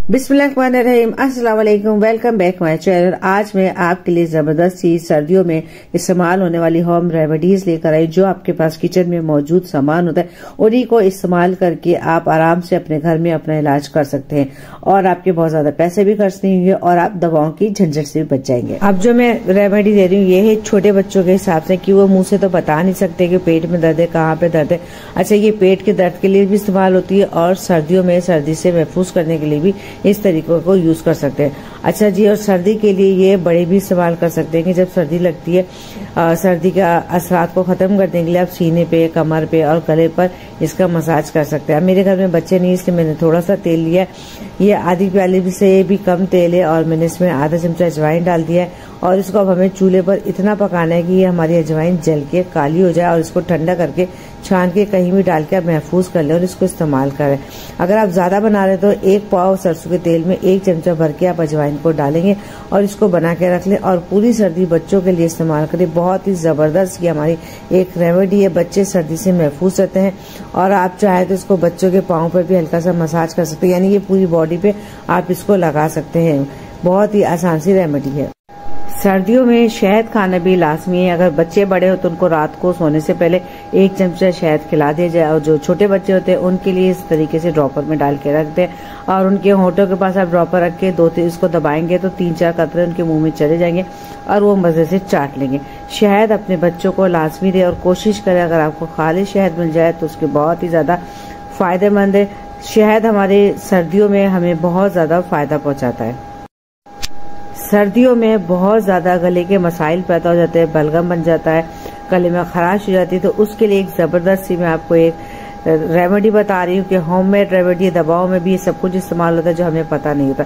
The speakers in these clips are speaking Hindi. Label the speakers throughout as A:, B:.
A: बिस्मिल्लाहिर्रहमानिर्रहीम, अस्सलाम वालेकुम। Welcome back my channel. आज मैं आपके लिए जबरदस्त सी सर्दियों में इस्तेमाल होने वाली होम रेमेडीज लेकर आई, जो आपके पास किचन में मौजूद सामान होता है उन्हीं को इस्तेमाल करके आप आराम से अपने घर में अपना इलाज कर सकते हैं और आपके बहुत ज्यादा पैसे भी खर्च नहीं होंगे और आप दवाओं की झंझट से भी बच जाएंगे। अब जो मैं रेमेडी दे रही हूँ ये है छोटे बच्चों के हिसाब से, कि वो मुंह से तो बता नहीं सकते कि पेट में दर्द है, कहाँ पे दर्द है। अच्छा, ये पेट के दर्द के लिए भी इस्तेमाल होती है और सर्दियों में सर्दी से महफूज करने के लिए भी इस तरीकों को यूज कर सकते हैं। अच्छा जी, और सर्दी के लिए ये बड़े भी इस्तेमाल कर सकते हैं कि जब सर्दी लगती है, सर्दी के असरात को खत्म करने के लिए आप सीने पे, कमर पे और गले पर इसका मसाज कर सकते हैं। मेरे घर में बच्चे नहीं, इसलिए मैंने थोड़ा सा तेल लिया। ये आधी प्याली से भी कम तेल है और मैंने इसमें आधा चमचा अजवाइन डाल दिया है और इसको अब हमें चूल्हे पर इतना पकाना है कि ये हमारी अजवाइन जल के काली हो जाए और इसको ठंडा करके छान के कहीं भी डाल के आप महफूज कर लें और इसको इस्तेमाल करें। अगर आप ज्यादा बना रहे तो 1 पाव सरसों के तेल में 1 चमचा भर के आप अजवाइन को डालेंगे और इसको बना के रख लें और पूरी सर्दी बच्चों के लिए इस्तेमाल करें। बहुत ही जबरदस्त ये हमारी एक रेमेडी है, बच्चे सर्दी से महफूज रहते हैं। और आप चाहे तो इसको बच्चों के पाँव पर भी हल्का सा मसाज कर सकते हैं, यानी ये पूरी बॉडी पे आप इसको लगा सकते हैं। बहुत ही आसान सी रेमेडी है। सर्दियों में शहद खाना भी लाजमी है। अगर बच्चे बड़े हो तो उनको रात को सोने से पहले 1 चमचा शहद खिला दिया जाए और जो छोटे बच्चे होते हैं उनके लिए इस तरीके से ड्रॉपर में डाल के रख दें और उनके होंठों के पास आप ड्रॉपर रख के 2-3 इसको दबाएंगे तो 3-4 कतरे उनके मुंह में चले जाएंगे और वो मजे से चाट लेंगे। शहद अपने बच्चों को लाजमी दे और कोशिश करें अगर आपको खाली शहद मिल जाए तो उसके बहुत ही ज्यादा फायदेमंद है। शहद हमारे सर्दियों में हमें बहुत ज्यादा फायदा पहुंचाता है। सर्दियों में बहुत ज्यादा गले के मसाइल पैदा हो जाते हैं, बलगम बन जाता है, गले में खराश हो जाती है, तो उसके लिए एक जबरदस्त सी मैं आपको एक रेमेडी बता रही हूँ कि होममेड रेमेडी। दवाओं में भी ये सब कुछ इस्तेमाल होता है जो हमें पता नहीं होता।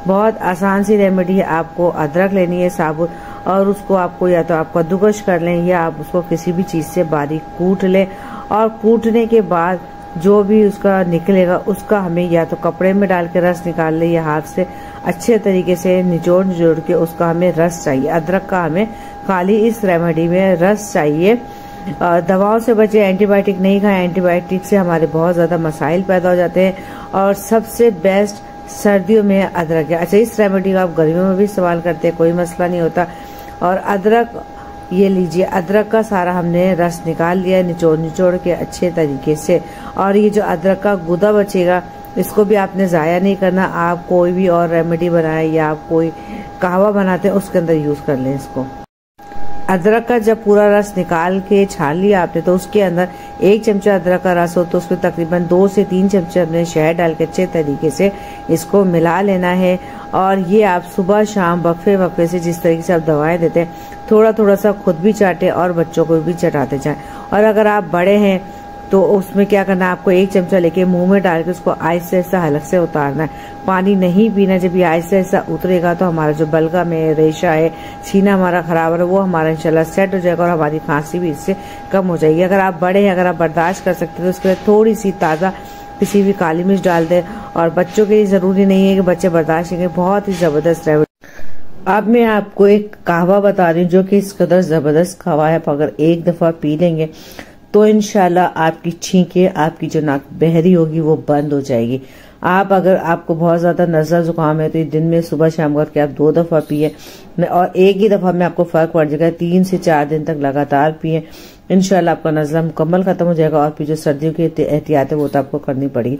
A: बहुत आसान सी रेमेडी है। आपको अदरक लेनी है साबुत और उसको आपको या तो आप कद्दूकश कर लें या आप उसको किसी भी चीज से बारीक कूट लें और कूटने के बाद जो भी उसका निकलेगा उसका हमें या तो कपड़े में डाल के रस निकाल ले या हाथ से अच्छे तरीके से निचोड़ के उसका हमें रस चाहिए। अदरक का हमें खाली इस रेमेडी में रस चाहिए। दवाओं से बचे, एंटीबायोटिक नहीं खाएं। एंटीबायोटिक से हमारे बहुत ज्यादा मसाइल पैदा हो जाते हैं और सबसे बेस्ट सर्दियों में अदरक है। अच्छा, इस रेमेडी को आप गर्मियों में भी इस्तेमाल करते हैं, कोई मसला नहीं होता। और अदरक ये लीजिए, अदरक का सारा हमने रस निकाल लिया निचोड़ के अच्छे तरीके से। और ये जो अदरक का गुदा बचेगा इसको भी आपने जाया नहीं करना। आप कोई भी और रेमेडी बनाए या आप कोई कहवा बनाते हैं उसके अंदर यूज कर लें इसको। अदरक का जब पूरा रस निकाल के छान लिया आपने तो उसके अंदर 1 चमचा अदरक का रस हो तो उसमें तकरीबन 2 से 3 चमचे अपने शहद डाल के अच्छे तरीके से इसको मिला लेना है। और ये आप सुबह शाम वक्फे से जिस तरीके से आप दवाएं देते हैं थोड़ा सा खुद भी चाटे और बच्चों को भी चटाते जाएं। और अगर आप बड़े हैं तो उसमें क्या करना है, आपको 1 चमचा लेके मुंह में डाल के उसको आहिस्ता आहिस्ता हलक से उतारना है। पानी नहीं पीना। जब ये आहिस्ता आहिस्ता उतरेगा तो हमारा जो बलगम है, रेशा है, सीना हमारा खराब है वो हमारा इंशाल्लाह सेट हो जाएगा और हमारी खांसी भी इससे कम हो जाएगी। अगर आप बड़े हैं, अगर आप बर्दाश्त कर सकते हैं तो उसके लिए थोड़ी सी ताज़ा किसी भी काली मिर्च डाल दें। और बच्चों के लिए जरूरी नहीं है कि बच्चे बर्दाश्त करेंगे। बहुत ही जबरदस्त है। अब मैं आपको एक कहवा बता रही हूँ जो कि इस कदर जबरदस्त कहवा है, अगर एक दफा पी लेंगे तो इंशाल्लाह आपकी छींकें, आपकी जो नाक बहरी होगी वो बंद हो जाएगी। आप अगर आपको बहुत ज्यादा नजला जुकाम है तो दिन में सुबह शाम करके आप 2 दफा पिए और एक ही दफा में आपको फर्क पड़ जाएगा। 3 से 4 दिन तक लगातार पिए, इंशाल्लाह आपका नजला मुकम्मल खत्म हो जाएगा। और फिर जो सर्दियों की एहतियात है वो तो आपको करनी पड़ेगी।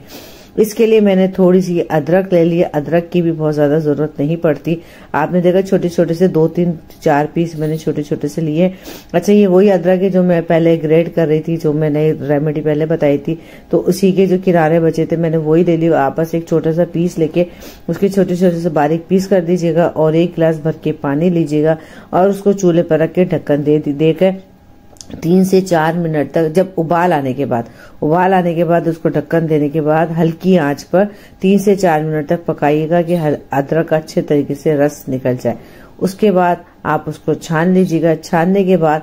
A: इसके लिए मैंने थोड़ी सी अदरक ले ली। अदरक की भी बहुत ज्यादा जरूरत नहीं पड़ती। आपने देखा छोटे छोटे से 2-3-4 पीस मैंने छोटे छोटे से लिए। अच्छा, ये वही अदरक है जो मैं पहले ग्रेड कर रही थी, जो मैंने रेमेडी पहले बताई थी, तो उसी के जो किनारे बचे थे मैंने वही ले लिया। आप बस एक छोटा सा पीस लेके उसके छोटे छोटे से बारीक पीस कर दीजिएगा और 1 गिलास भर के पानी लीजिएगा और उसको चूल्हे पर रख के ढक्कन देकर 3 से 4 मिनट तक, जब उबाल आने के बाद उसको ढक्कन देने के बाद हल्की आंच पर 3 से 4 मिनट तक पकाइएगा कि अदरक अच्छे तरीके से रस निकल जाए। उसके बाद आप उसको छान लीजिएगा। छानने के बाद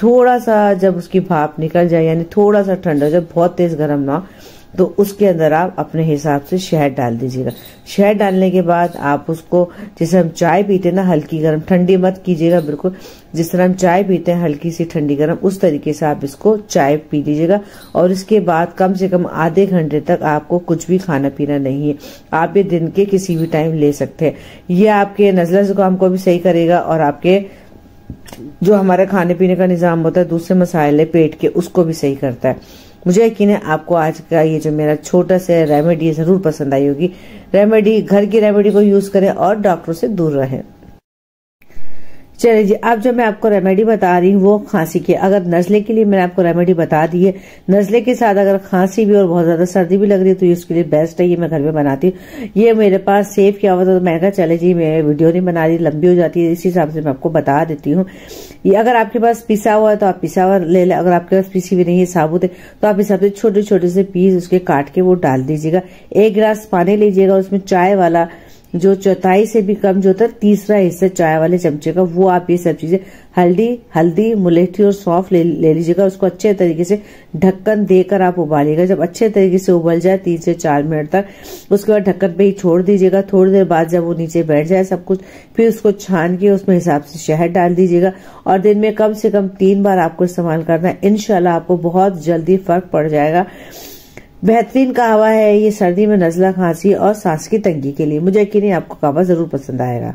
A: थोड़ा सा जब उसकी भाप निकल जाए, यानी थोड़ा सा ठंडा, जब बहुत तेज गर्म ना हो, तो उसके अंदर आप अपने हिसाब से शहद डाल दीजिएगा। शहद डालने के बाद आप उसको, जैसे हम चाय पीते हैं ना हल्की गर्म, ठंडी मत कीजिएगा बिल्कुल, जिस तरह हम चाय पीते हैं हल्की सी ठंडी गर्म, उस तरीके से आप इसको चाय पी लीजिएगा। और इसके बाद कम से कम आधे घंटे तक आपको कुछ भी खाना पीना नहीं है। आप ये दिन के किसी भी टाइम ले सकते हैं। ये आपके नज़ला जुकाम को भी सही करेगा और आपके जो हमारे खाने पीने का निजाम होता है, दूसरे मसाइल पेट के, उसको भी सही करता है। मुझे यकीन है आपको आज का ये जो मेरा छोटा सा रेमेडी जरूर पसंद आई होगी। रेमेडी, घर की रेमेडी को यूज करें और डॉक्टरों से दूर रहें। चलिए जी, अब जो मैं आपको रेमेडी बता रही हूँ वो खांसी की। अगर नजले के लिए मैंने आपको रेमेडी बता दी है, नजले के साथ अगर खांसी भी और बहुत ज्यादा सर्दी भी लग रही है तो इसके लिए बेस्ट है। ये मैं घर में बनाती हूँ। ये मेरे पास सेव किया हुआ था तो मैं कहा चले जी मैं वीडियो नहीं बना रही, लंबी हो जाती है, इसी हिसाब से मैं आपको बता देती हूँ। ये अगर आपके पास पिसा हुआ है तो आप पिसा हुआ ले लें, अगर आपके पास पिसी हुई नहीं है साबुत है तो आप हिसाब से छोटे छोटे से पीस उसके काट के वो डाल दीजिएगा। 1 गिलास पानी लीजिएगा, उसमें चाय वाला जो चौथाई से भी कम जो होता है, तीसरा हिस्सा चाय वाले चमचे का, वो आप ये सब चीजें हल्दी, मुलेठी और सौंफ ले लीजिएगा। उसको अच्छे तरीके से ढक्कन देकर आप उबालिएगा। जब अच्छे तरीके से उबल जाए 3 से 4 मिनट तक, उसके बाद ढक्कन पे ही छोड़ दीजिएगा। थोड़ी देर बाद जब वो नीचे बैठ जाए सब कुछ, फिर उसको छान के उसमें हिसाब से शहद डाल दीजिएगा और दिन में कम से कम 3 बार आपको इस्तेमाल करना है। इंशाल्लाह आपको बहुत जल्दी फर्क पड़ जाएगा। बेहतरीन कहवा है ये सर्दी में नज़ला, खांसी और सांस की तंगी के लिए। मुझे यकीन है आपको कहवा जरूर पसंद आएगा।